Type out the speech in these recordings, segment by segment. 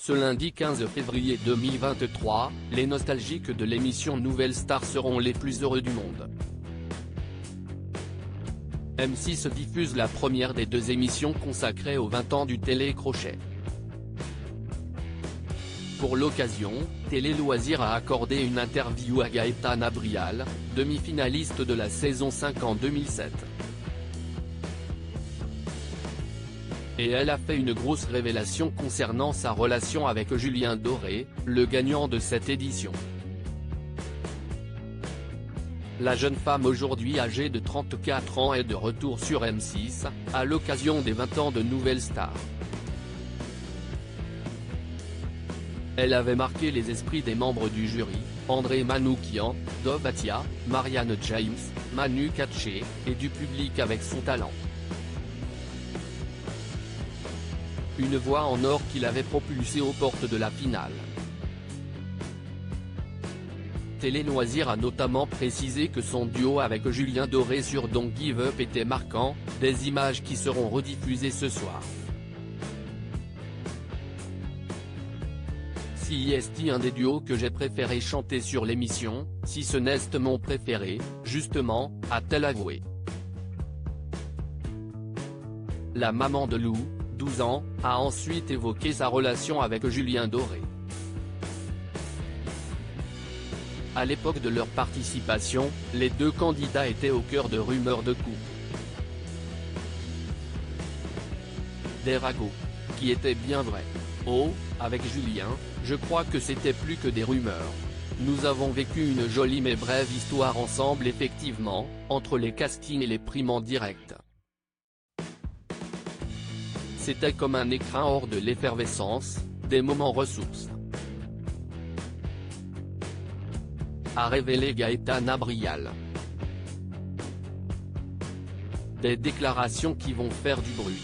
Ce lundi 15 février 2023, les nostalgiques de l'émission Nouvelle Star seront les plus heureux du monde. M6 diffuse la première des deux émissions consacrées aux 20 ans du télécrochet. Pour l'occasion, Télé Loisirs a accordé une interview à Gaëtane Brial, demi-finaliste de la saison 5 en 2007. Et elle a fait une grosse révélation concernant sa relation avec Julien Doré, le gagnant de cette édition. La jeune femme aujourd'hui âgée de 34 ans est de retour sur M6, à l'occasion des 20 ans de Nouvelle Star. Elle avait marqué les esprits des membres du jury, André Manoukian, Dov Atia, Marianne James, Manu Katché, et du public avec son talent. Une voix en or qui l'avait propulsé aux portes de la finale. Télé Loisirs a notamment précisé que son duo avec Julien Doré sur Don't Give Up était marquant, des images qui seront rediffusées ce soir. Si est un des duos que j'ai préféré chanter sur l'émission, si ce n'est mon préféré, justement, a-t-elle avoué. La maman de Lou, 12 ans, a ensuite évoqué sa relation avec Julien Doré. À l'époque de leur participation, les deux candidats étaient au cœur de rumeurs de couple. Des ragots. Qui étaient bien vrais. Oh, avec Julien, je crois que c'était plus que des rumeurs. Nous avons vécu une jolie mais brève histoire ensemble effectivement, entre les castings et les primes en direct. C'était comme un écrin hors de l'effervescence, des moments ressources. A révélé Gaëtane Brial. Des déclarations qui vont faire du bruit.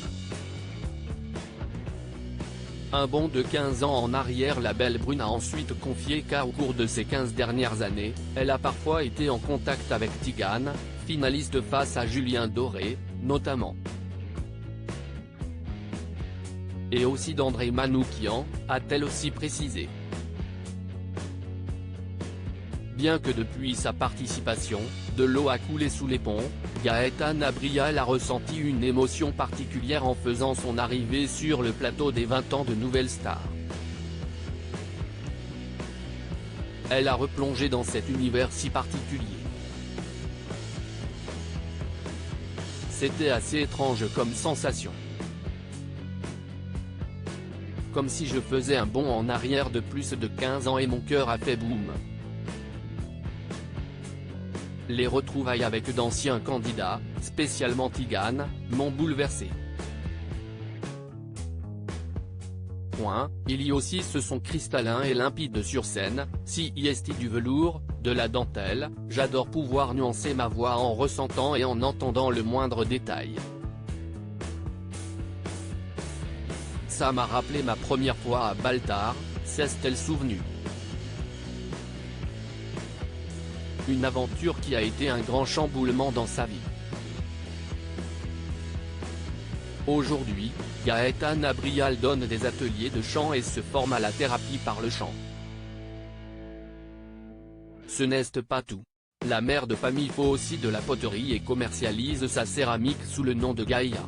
Un bond de 15 ans en arrière, la belle brune a ensuite confié qu'au cours de ces 15 dernières années, elle a parfois été en contact avec Tigane, finaliste face à Julien Doré, notamment. Et aussi d'André Manoukian, a-t-elle aussi précisé. Bien que depuis sa participation, de l'eau a coulé sous les ponts, Gaëtane Brial a ressenti une émotion particulière en faisant son arrivée sur le plateau des 20 ans de Nouvelle Star. Elle a replongé dans cet univers si particulier. C'était assez étrange comme sensation. Comme si je faisais un bond en arrière de plus de 15 ans et mon cœur a fait boum. Les retrouvailles avec d'anciens candidats, spécialement Tigane, m'ont bouleversé. Il y a aussi ce son cristallin et limpide sur scène, si est du velours, de la dentelle, j'adore pouvoir nuancer ma voix en ressentant et en entendant le moindre détail. Ça m'a rappelé ma première fois à Baltar, s'est-elle souvenue. Une aventure qui a été un grand chamboulement dans sa vie. Aujourd'hui, Gaëtane Brial donne des ateliers de chant et se forme à la thérapie par le chant. Ce n'est pas tout. La mère de famille fait aussi de la poterie et commercialise sa céramique sous le nom de Gaïa.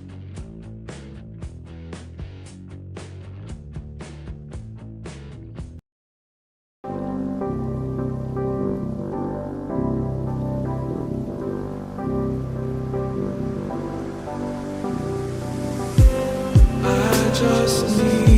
Just need